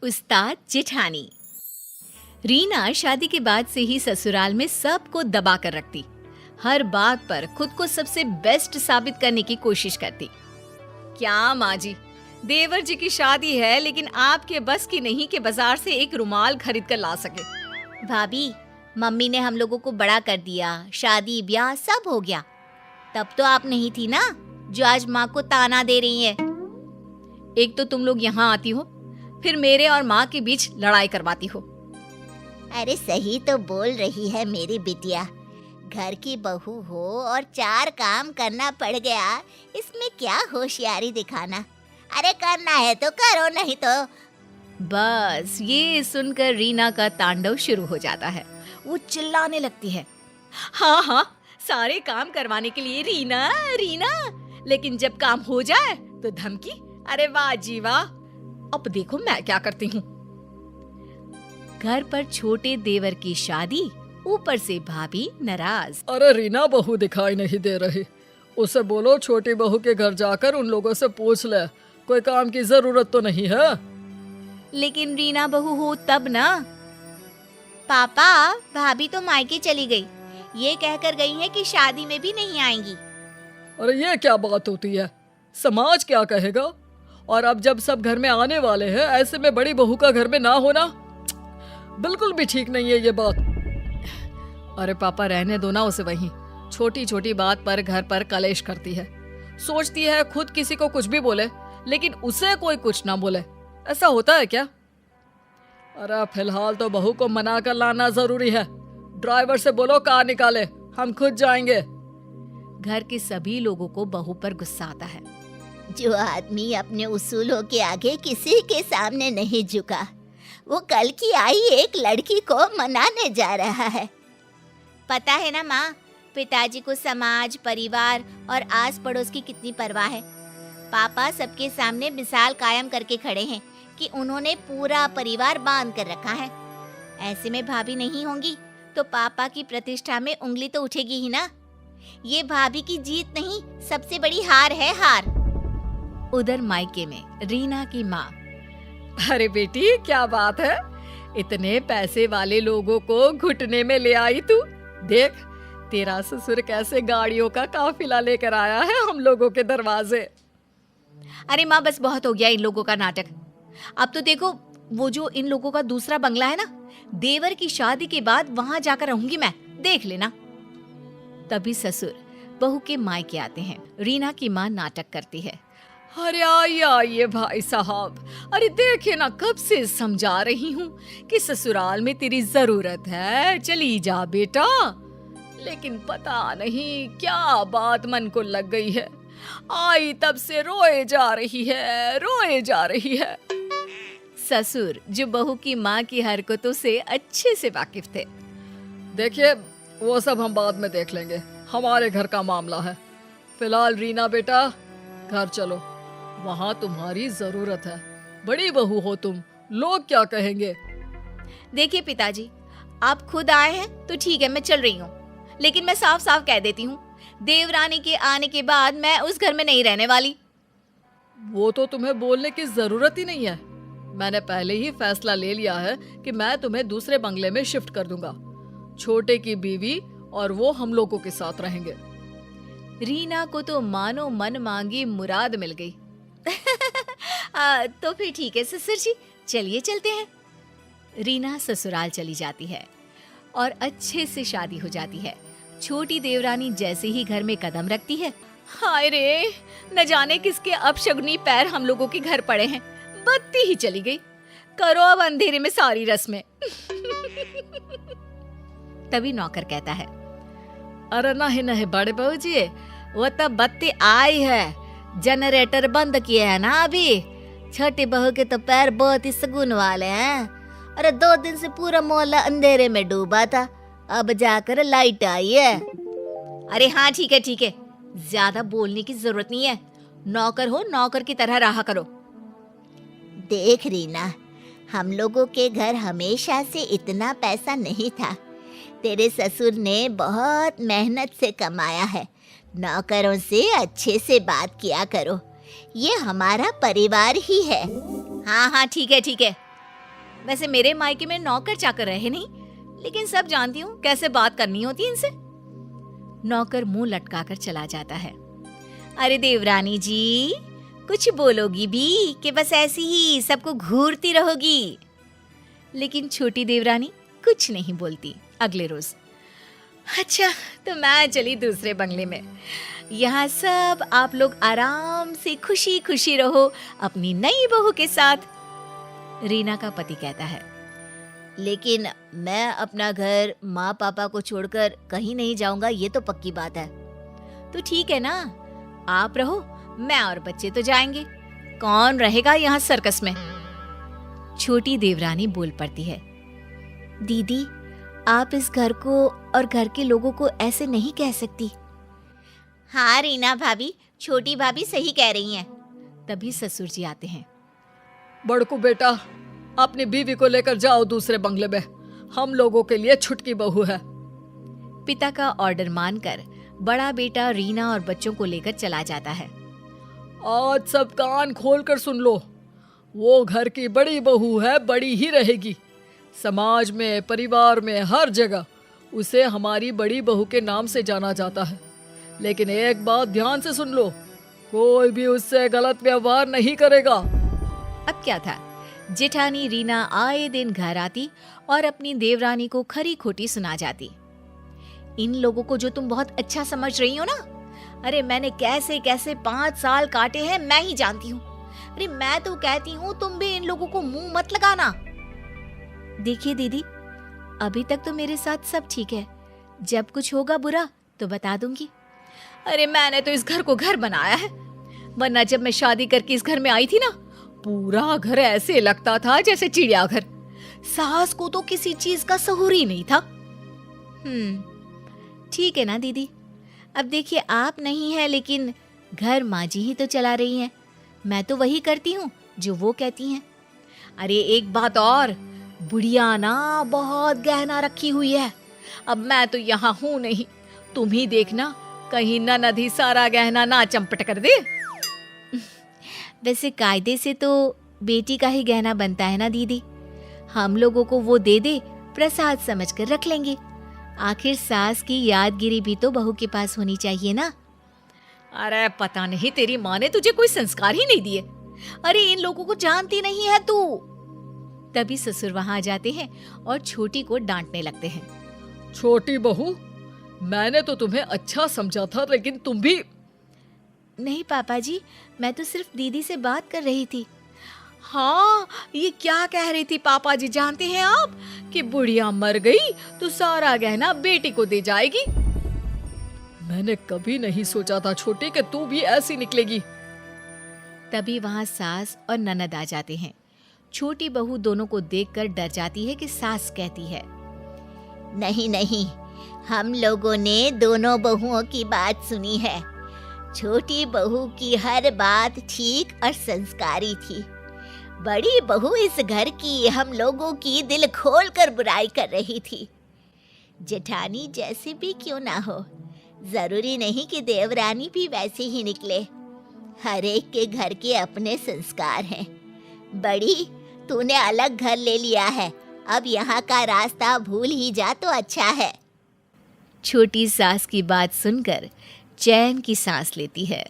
उस्ताद जेठानी। रीना शादी के बाद से ही ससुराल में सबको दबा कर रखती। हर बात पर खुद को सबसे बेस्ट साबित करने की कोशिश करती। क्या माँ जी, देवर जी की शादी है लेकिन आपके बस की नहीं कि बाजार से एक रुमाल खरीद कर ला सके। भाभी, मम्मी ने हम लोगों को बड़ा कर दिया, शादी ब्याह सब हो गया। तब तो आप नहीं थी ना, जो आज माँ को ताना दे रही है। एक तो तुम लोग यहाँ आती हो, फिर मेरे और माँ के बीच लड़ाई करवाती हो। अरे सही तो बोल रही है मेरी बिटिया। घर की बहू हो और 4 काम करना पड़ गया, इसमें क्या होशियारी दिखाना। अरे करना है तो करो, नहीं तो। बस ये सुनकर रीना का तांडव शुरू हो जाता है। वो चिल्लाने लगती है, हाँ हाँ, सारे काम करवाने के लिए रीना रीना, लेकिन जब काम हो जाए तो धमकी। अरे वाह जी वाह, अब देखो मैं क्या करती हूँ। घर पर छोटे देवर की शादी, ऊपर से भाभी नाराज। अरे रीना बहू दिखाई नहीं दे रही, उसे बोलो छोटी बहू के घर जाकर उन लोगों से पूछ ले, कोई काम की जरूरत तो नहीं है। लेकिन रीना बहू हो तब ना। पापा, भाभी तो मायके चली गई, ये कहकर गई है कि शादी में भी नहीं आएंगी। अरे ये क्या बात होती है, समाज क्या कहेगा। और अब जब सब घर में आने वाले हैं, ऐसे में बड़ी बहू का घर में ना होना बिल्कुल भी ठीक नहीं है ये बात। अरे पापा रहने दो ना उसे, वहीं छोटी छोटी बात पर घर पर कलेश करती है। सोचती है खुद किसी को कुछ भी बोले लेकिन उसे कोई कुछ ना बोले। ऐसा होता है क्या? अरे फिलहाल तो बहू को मना कर लाना जरूरी है। ड्राइवर से बोलो कार निकाले, हम खुद जाएंगे। घर के सभी लोगों को बहू पर गुस्सा आता है। जो आदमी अपने उसूलों के आगे किसी के सामने नहीं झुका, वो कल की आई एक लड़की को मनाने जा रहा है। पता है ना माँ, पिताजी को समाज, परिवार और आस पड़ोस की कितनी परवाह है। पापा सबके सामने मिसाल कायम करके खड़े हैं कि उन्होंने पूरा परिवार बांध कर रखा है। ऐसे में भाभी नहीं होंगी तो पापा की प्रतिष्ठा में उंगली तो उठेगी ही ना। ये भाभी की जीत नहीं, सबसे बड़ी हार है, हार। उधर मायके में रीना की माँ, अरे बेटी क्या बात है, इतने पैसे वाले लोगों को घुटने में ले आई तू। देख तेरा ससुर कैसे गाड़ियों का काफिला लेकर आया है हम लोगों के दरवाजे। अरे माँ बस बहुत हो गया इन लोगों का नाटक। अब तो देखो वो जो इन लोगों का दूसरा बंगला है ना, देवर की शादी के बाद वहां जाकर रहूंगी मैं, देख लेना। तभी ससुर बहू के मायके आते हैं। रीना की माँ नाटक करती है, अरे आइए भाई साहब, अरे देखे ना कब से समझा रही हूँ कि ससुराल में तेरी जरूरत है, चली जा बेटा। लेकिन पता नहीं क्या बात मन को लग गई है, आई तब से रोए जा रही है। ससुर जो बहू की माँ की हरकतों से अच्छे से वाकिफ थे। देखिए वो सब हम बाद में देख लेंगे, हमारे घर का मामला है। फिलहाल रीना बेटा घर चलो, वहाँ तुम्हारी जरूरत है। बड़ी बहू हो तुम, लोग क्या कहेंगे। देखिए पिताजी, आप खुद आए हैं तो ठीक है, मैं चल रही हूँ, लेकिन मैं साफ साफ कह देती हूँ, देवरानी के आने के बाद मैं उस घर में नहीं रहने वाली। वो तो तुम्हें बोलने की जरूरत ही नहीं है। मैंने पहले ही फैसला ले लिया है कि मैं तुम्हें दूसरे बंगले में शिफ्ट कर दूंगा। छोटे की बीवी और वो हम लोगों के साथ रहेंगे। रीना को तो मानो मन मांगी मुराद मिल गई। तो फिर ठीक है ससुर जी, चलिए चलते हैं। रीना ससुराल चली जाती है और अच्छे से शादी हो जाती है। छोटी देवरानी जैसे ही घर में कदम रखती है, हाय रे, न जाने किसके अपशगुनी पैर हम लोगों के घर पड़े हैं। बत्ती ही चली गई, करो अब अंधेरे में सारी रस्में। तभी नौकर कहता है, अरे नहीं बड़े बहू जी, वो तो बत्ती आई है, जनरेटर बंद किए है ना अभी। छोटी बहू के तो पैर बहुत ही सगुन वाले हैं। अरे 2 दिन से पूरा मोहल्ला अंधेरे में डूबा था, अब जाकर लाइट आई है। अरे हाँ ठीक है, ज्यादा बोलने की जरूरत नहीं है। नौकर हो, नौकर की तरह रहा करो। देख रीना, हम लोगों के घर हमेशा से इतना पैसा नहीं था। तेरे ससुर ने बहुत मेहनत से कमाया है। नौकरों से अच्छे से बात किया करो, ये हमारा परिवार ही है। हाँ ठीक है, वैसे मेरे मायके में नौकर चाकर रहे नहीं, लेकिन सब जानती हूँ कैसे बात करनी होती है इनसे। नौकर मुंह लटकाकर चला जाता है। अरे देवरानी जी, कुछ बोलोगी भी कि बस ऐसी ही सबको घूरती रहोगी? लेकिन छोटी देवरानी कुछ नहीं बोलती। अगले रोज, अच्छा तो मैं चली दूसरे बंगले में। यहाँ सब आप लोग आराम से खुशी खुशी रहो अपनी नई बहू के साथ। रीना का पति कहता है, लेकिन मैं अपना घर माँ पापा को छोड़कर कहीं नहीं जाऊंगा, ये तो पक्की बात है। तो ठीक है ना, आप रहो, मैं और बच्चे तो जाएंगे। कौन रहेगा यहाँ सर्कस में? छोटी देवरानी बोल पड़ती है, दीदी आप इस घर को और घर के लोगों को ऐसे नहीं कह सकती। हाँ रीना भाभी, छोटी भाभी सही कह रही हैं। तभी ससुर जी आते हैं। बड़कू बेटा, अपनी बीवी को लेकर जाओ दूसरे बंगले में, हम लोगों के लिए छुटकी बहू है। पिता का ऑर्डर मानकर बड़ा बेटा रीना और बच्चों को लेकर चला जाता है। आज सब कान खोलकर सुन लो, वो घर की बड़ी बहू है, बड़ी ही रहेगी। समाज में, परिवार में, हर जगह उसे हमारी बड़ी बहू के नाम से जाना जाता है। लेकिन एक बात ध्यान से सुन लो, कोई भी उससे गलत व्यवहार नहीं करेगा। अब क्या था, जेठानी रीना आए दिन घर आती और अपनी देवरानी को खरी खोटी सुना जाती। इन लोगों को जो तुम बहुत अच्छा समझ रही हो ना, अरे मैंने कैसे कैसे 5 साल काटे हैं मैं ही जानती हूँ। अरे मैं तो कहती हूँ तुम भी इन लोगों को मुंह मत लगाना। देखिए दीदी, अभी तक तो मेरे साथ सब ठीक है, जब कुछ होगा बुरा तो बता दूंगी। अरे मैंने तो इस घर को घर बनाया है, वरना जब मैं शादी करके इस घर में आई थी ना, पूरा घर ऐसे लगता था जैसे चिड़ियाघर। सास को तो किसी चीज का सहूर ही नहीं था। ठीक है ना दीदी, अब देखिए आप नहीं है, लेकिन घर माँ जी ही तो चला रही हैं। मैं तो वही करती हूँ जो वो कहती हैं। अरे एक बात और, बुढ़िया ना बहुत गहना रखी हुई है। अब मैं तो यहाँ हूँ नहीं, तुम ही देखना कहीं ननद ही सारा गहना ना चंपट कर दे। वैसे कायदे से तो बेटी का ही गहना बनता है ना दीदी, हम लोगों को वो दे दे, प्रसाद समझकर रख लेंगे। आखिर सास की यादगिरी भी तो बहू के पास होनी चाहिए ना। अरे पता नहीं तेरी माँ ने तुझे कोई संस्कार ही नहीं दिए। अरे इन लोगों को जानती नहीं है तू। तभी ससुर वहां आ जाते हैं और छोटी को डांटने लगते हैं। छोटी बहू, मैंने तो तुम्हें अच्छा समझा था, लेकिन तुम भी। नहीं पापा जी, मैं तो सिर्फ दीदी से बात कर रही थी। हाँ, ये क्या कह रही थी पापा जी जानते हैं आप, कि बुढ़िया मर गई तो सारा गहना बेटी को दे जाएगी। मैंने कभी नहीं सोचा था छोटी कि तू भी ऐसी निकलेगी। तभी वहां सास और ननद आ जाते हैं। छोटी बहू दोनों को देखकर डर जाती है कि सास कहती है, नहीं नहीं, हम लोगों ने दोनों बहुओं की बात सुनी है। छोटी बहू की हर बात ठीक और संस्कारी थी। बड़ी बहू इस घर की हम लोगों की दिल खोल कर बुराई कर रही थी। जेठानी जैसे भी क्यों ना हो, जरूरी नहीं कि देवरानी भी वैसे ही निकले। हर एक के घर के अपने संस्कार हैं। बड़ी, तूने अलग घर ले लिया है, अब यहाँ का रास्ता भूल ही जा तो अच्छा है। छोटी सास की बात सुनकर चैन की सांस लेती है।